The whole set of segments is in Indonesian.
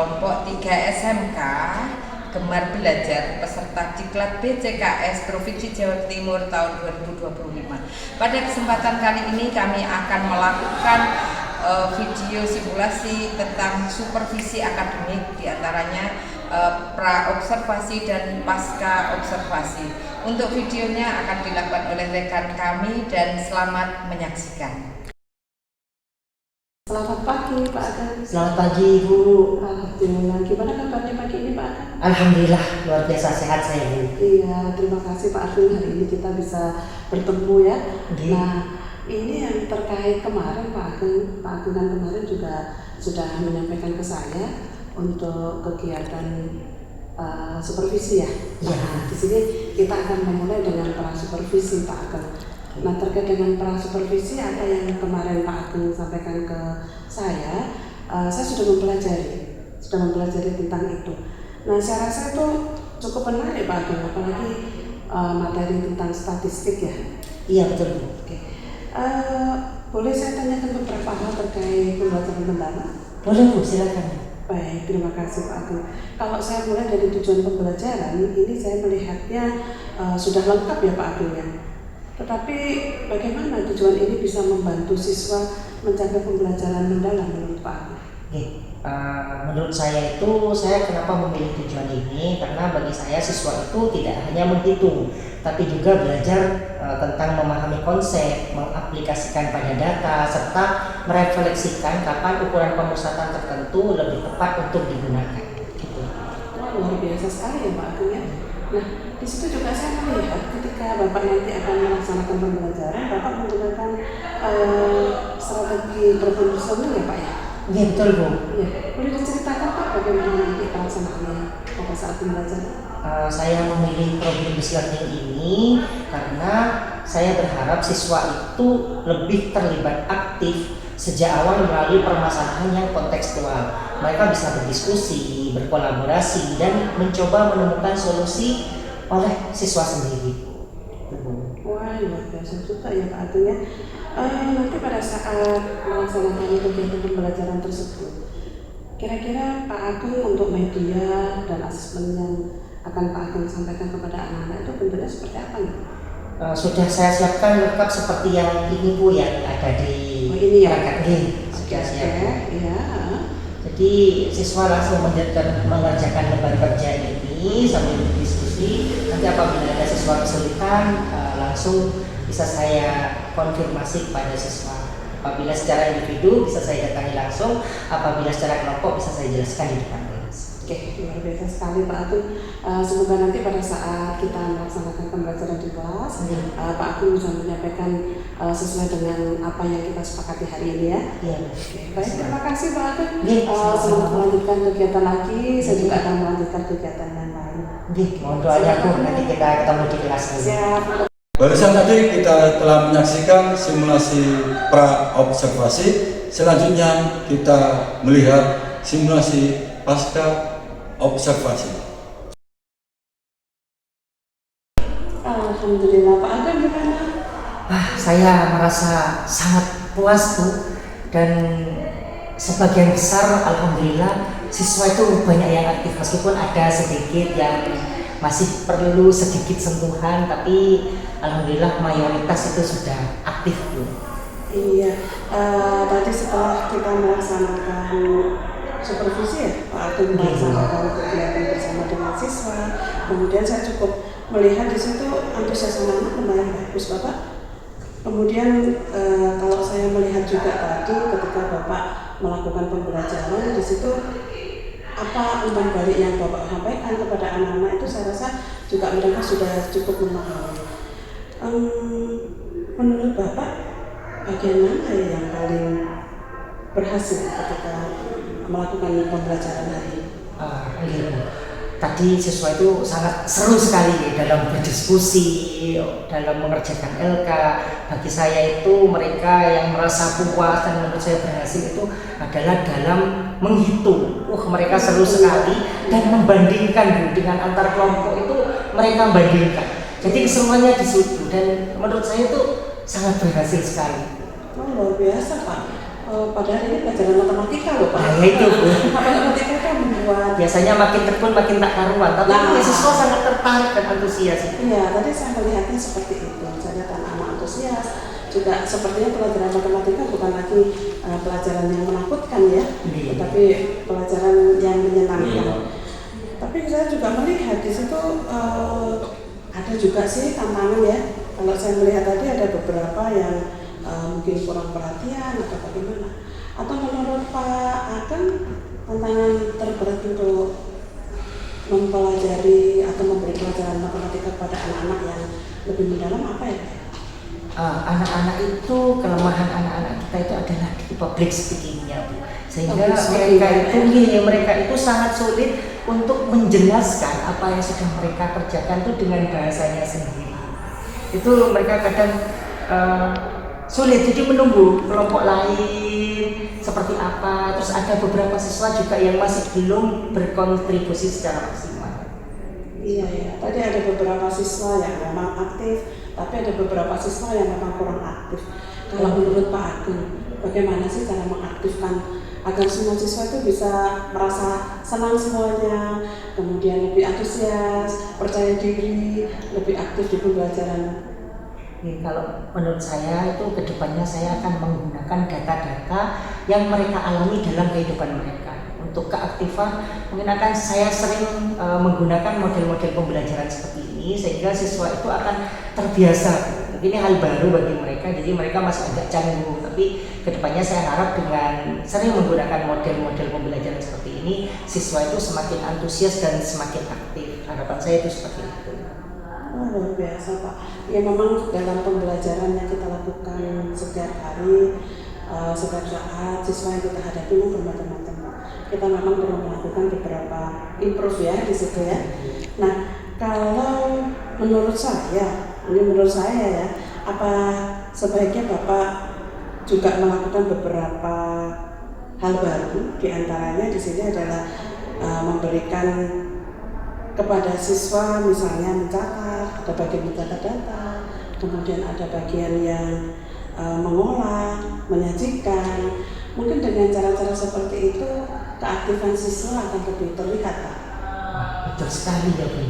kelompok 3 SMK Gemar Belajar peserta Diklat BCKS Provinsi Jawa Timur tahun 2025. Pada kesempatan kali ini kami akan melakukan video simulasi tentang supervisi akademik, diantaranya pra-observasi dan pasca observasi. Untuk videonya akan dilakukan oleh rekan kami dan selamat menyaksikan. Selamat pagi Pak Agan. Selamat pagi Ibu. Alhamdulillah. Gimana kabarnya pagi ini Pak Agan? Alhamdulillah luar biasa sehat saya Bu. Iya, terima kasih Pak Agan, hari ini kita bisa bertemu ya. Nah, ini yang terkait kemarin Pak Agan kan kemarin juga sudah menyampaikan ke saya untuk kegiatan supervisi ya. Nah, di sini kita akan memulai dengan pra supervisi Pak Agan. Nah, terkait dengan pra supervisi apa yang kemarin Pak Agung sampaikan ke saya sudah mempelajari tentang itu. Nah, saya rasa itu cukup menarik Pak Agung, apalagi materi tentang statistik ya. Iya betul Bu. Oke. Boleh saya tanyakan beberapa hal terkait pembelajaran mendalam? Boleh Bu, silakan. Baik, terima kasih Pak Agung. Kalau saya mulai dari tujuan pembelajaran, ini saya melihatnya sudah lengkap ya Pak Agung ya. Tetapi bagaimana tujuan ini bisa membantu siswa mencapai pembelajaran mendalam menurut Pak Agung? Menurut saya saya kenapa memilih tujuan ini, karena bagi saya siswa itu tidak hanya menghitung, tapi juga belajar tentang memahami konsep, mengaplikasikan pada data, serta merefleksikan kapan ukuran pemusatan tertentu lebih tepat untuk digunakan. Gitu. Wah, luar biasa sekali ya Pak Agung ya. Nah, di situ juga saya melihat ketika Bapak nanti akan melaksanakan pembelajaran, Bapak menggunakan strategi problem solving ya Pak ya? Iya betul Bu. Ya, boleh diceritakan Pak bagaimana nanti pelaksanaannya pada saat pembelajaran? Saya memilih problem based learning ini karena saya berharap siswa itu lebih terlibat aktif sejak awal melalui permasalahan yang kontekstual. Mereka bisa berdiskusi, berkolaborasi, dan mencoba menemukan solusi oleh siswa sendiri. Wah, luar biasa juga ya Pak Agung ya. Nanti pada saat melaksanakan kegiatan pembelajaran tersebut, kira-kira Pak Agung untuk media dan asesmen yang akan Pak Agung sampaikan kepada anak-anak itu bentuknya seperti apa nih? Sudah saya siapkan lengkap seperti yang ini Bu, yang ada di ini ya? Sudah siap. Ya. Jadi siswa langsung mengerjakan lembar kerja ini sambil berdiskusi. Nanti apabila ada siswa kesulitan, langsung bisa saya konfirmasi kepada siswa. Apabila secara individu bisa saya datangi langsung, apabila secara kelompok bisa saya jelaskan di depan kelas. Oke, luar biasa sekali Pak Agung. Semoga nanti pada saat kita melaksanakan pembelajaran di kelas, Pak Agung bisa menyampaikan sesuai dengan apa yang kita sepakati hari ini ya. Iya. Baik, terima kasih Pak Agung. Selamat melanjutkan kegiatan lagi. Saya juga akan melanjutkan kegiatan yang lain. Mohon doanya Bu, nanti kita ketemu di kelas. Siap. Barusan tadi kita telah menyaksikan simulasi pra-observasi. Selanjutnya kita melihat simulasi pasca observasi. Alhamdulillah, Pak Agung gimana? Saya merasa sangat puas Bu, dan sebagian besar alhamdulillah siswa itu banyak yang aktif, meskipun ada sedikit yang masih perlu sedikit sentuhan, tapi alhamdulillah mayoritas itu sudah aktif Bu. Iya, tadi setelah kita melaksanakan supervisi ya, Pak Agung melaksanakan kegiatan bersama dengan siswa, kemudian saya cukup melihat di situ antusias anak lumayan bagus Bapak. Kemudian kalau saya melihat juga tadi ketika Bapak melakukan pembelajaran di situ, apa umpan balik yang Bapak sampaikan kepada anak-anak itu saya rasa juga mereka sudah cukup memahami. Menurut Bapak, bagian mana yang paling berhasil ketika melakukan pembelajaran hari ini? Tadi siswa itu sangat seru sekali dalam berdiskusi, dalam mengerjakan LK. Bagi saya itu mereka yang merasa puas dan menurut saya berhasil itu adalah dalam menghitung. Mereka seru sekali dan membandingkan dengan antar kelompok itu mereka bandingkan. Jadi semuanya di situ dan menurut saya itu sangat berhasil sekali. Oh, luar biasa Pak. Padahal ini pelajaran matematika loh Pak. Itu Bu. Matematika kan biasanya makin tekun makin tak karuan, tapi siswa sangat tertarik dan antusias. Iya, tadi saya melihatnya seperti itu. Saya lihat anak-anak antusias, juga sepertinya pelajaran matematika bukan lagi pelajaran yang menakutkan ya, tetapi pelajaran yang menyenangkan. Tapi saya juga melihat di situ ada juga sih tantangan ya. Kalau saya melihat tadi ada beberapa yang mungkin kurang perhatian atau bagaimana. Atau menurut Pak Ageng, tantangan terberat untuk mempelajari atau memberi pelajaran matematika kepada anak-anak yang lebih mendalam apa ya? Anak-anak itu, kelemahan anak-anak kita itu adalah di public speaking-nya, Bu. Sehingga mereka itu sangat sulit untuk menjelaskan apa yang sudah mereka kerjakan itu dengan bahasanya sendiri. Itu mereka kadang sulit, jadi menunggu kelompok lain seperti apa. Terus ada beberapa siswa juga yang masih belum berkontribusi secara maksimal. Iya, tadi ada beberapa siswa yang memang aktif, tapi ada beberapa siswa yang memang kurang aktif. Kalau menurut Pak Ageng, bagaimana sih cara mengaktifkan agar semua siswa itu bisa merasa senang semuanya, kemudian lebih antusias, percaya diri, lebih aktif di pembelajaran? Kalau menurut saya itu kedepannya saya akan menggunakan data-data yang mereka alami dalam kehidupan mereka. Untuk keaktifan, mungkin akan saya sering menggunakan model-model pembelajaran seperti ini sehingga siswa itu akan terbiasa. Ini hal baru bagi mereka, jadi mereka masih agak canggung. Tapi kedepannya saya harap dengan sering menggunakan model-model pembelajaran seperti ini, siswa itu semakin antusias dan semakin aktif. Harapan saya itu seperti itu. Luar biasa Pak. Ya memang dalam pembelajaran yang kita lakukan setiap hari, setiap saat, siswa yang kita hadapi bermacam-macam. Kita memang perlu melakukan beberapa improve ya di situ ya. Nah, kalau menurut saya ya, apa sebaiknya Bapak juga melakukan beberapa hal baru, diantaranya di sini adalah memberikan kepada siswa misalnya mencatat, ada bagian mencatat data, kemudian ada bagian yang mengolah, menyajikan. Mungkin dengan cara-cara seperti itu keaktifan siswa akan lebih terlihat, Pak. Betul sekali ya Bu.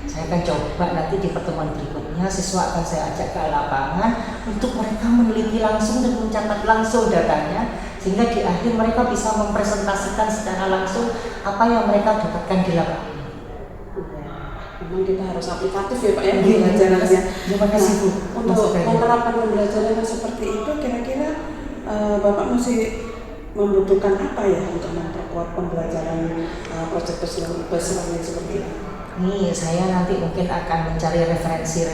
Saya akan coba nanti di pertemuan berikutnya siswa akan saya ajak ke lapangan untuk mereka meneliti langsung dan mencatat langsung datanya, sehingga di akhir mereka bisa mempresentasikan secara langsung apa yang mereka dapatkan di lapangan. Memang kita harus aplikatif ya Pak ya pembelajarannya. Terima kasih Bu. Untuk menerapkan pembelajaran yang seperti itu, kira-kira Bapak masih membutuhkan apa ya untuk memperkuat pembelajaran proyek berselanjutnya seperti ini? Nih, saya nanti mungkin akan mencari referensi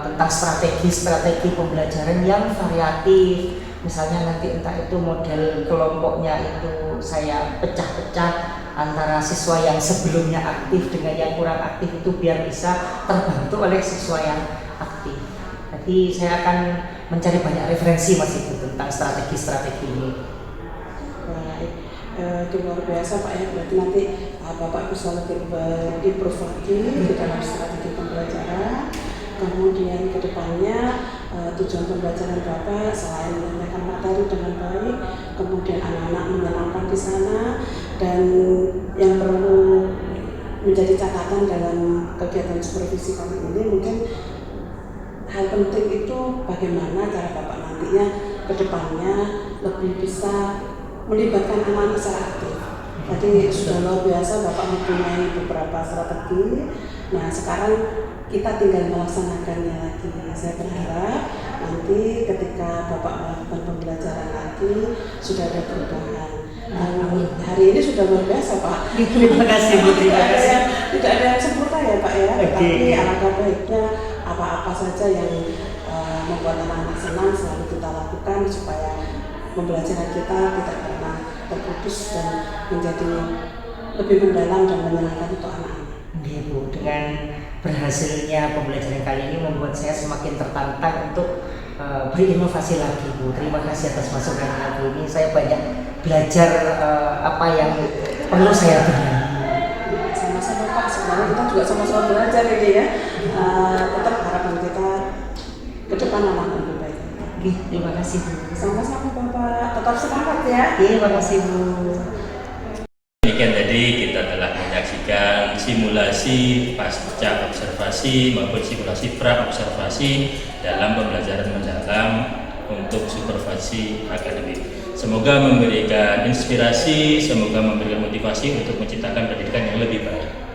tentang strategi pembelajaran yang variatif. Misalnya nanti entah itu model kelompoknya itu saya pecah-pecah antara siswa yang sebelumnya aktif dengan yang kurang aktif itu biar bisa terbantu oleh siswa yang aktif. Jadi saya akan mencari banyak referensi Mas Ibu tentang strategi-strategi ini. Baik, itu luar biasa Pak ya. Berarti nanti Bapak bisa lebih improve lagi di dalam strategi pembelajaran. Kemudian ke depannya tujuan pembelajaran Bapak selain menyampaikan materi dengan baik, kemudian anak-anak menyenangkan di sana, dan yang perlu menjadi catatan dalam kegiatan supervisi kali ini mungkin hal penting itu bagaimana cara Bapak nantinya ke depannya lebih bisa melibatkan anak-anak secara aktif. Tadi sudah luar biasa Bapak mempunyai beberapa strategi. Nah sekarang kita tinggal melaksanakannya lagi. Saya berharap nanti ketika Bapak melakukan pembelajaran lagi sudah ada perubahan. Hari ini sudah luar biasa Pak. Terima kasih Bu. Tidak ada yang sempurna ya Pak ya. Tapi alangkah baiknya apa-apa saja yang membuat anak-anak senang selalu kita lakukan supaya pembelajaran kita tidak pernah terputus dan menjadi lebih mendalam dan menyenangkan untuk anak-anak. Iya Bu, dengan berhasilnya pembelajaran kali ini membuat saya semakin tertantang untuk berinovasi lagi Bu. Terima kasih atas masukannya Bu. Ini saya banyak belajar apa yang perlu saya benahi. Sama-sama Pak, sebenarnya kita juga sama-sama belajar ini ya. Tetap harapan kita ke depan anak lebih baik. Terima kasih Bu. Sama-sama Bapak, tetap semangat ya. Terima kasih Bu. Demikian tadi kita telah menyaksikan simulasi pasca observasi maupun simulasi pra observasi dalam pembelajaran mendalam untuk supervisi akademik. Semoga memberikan inspirasi, semoga memberikan motivasi untuk menciptakan pendidikan yang lebih baik.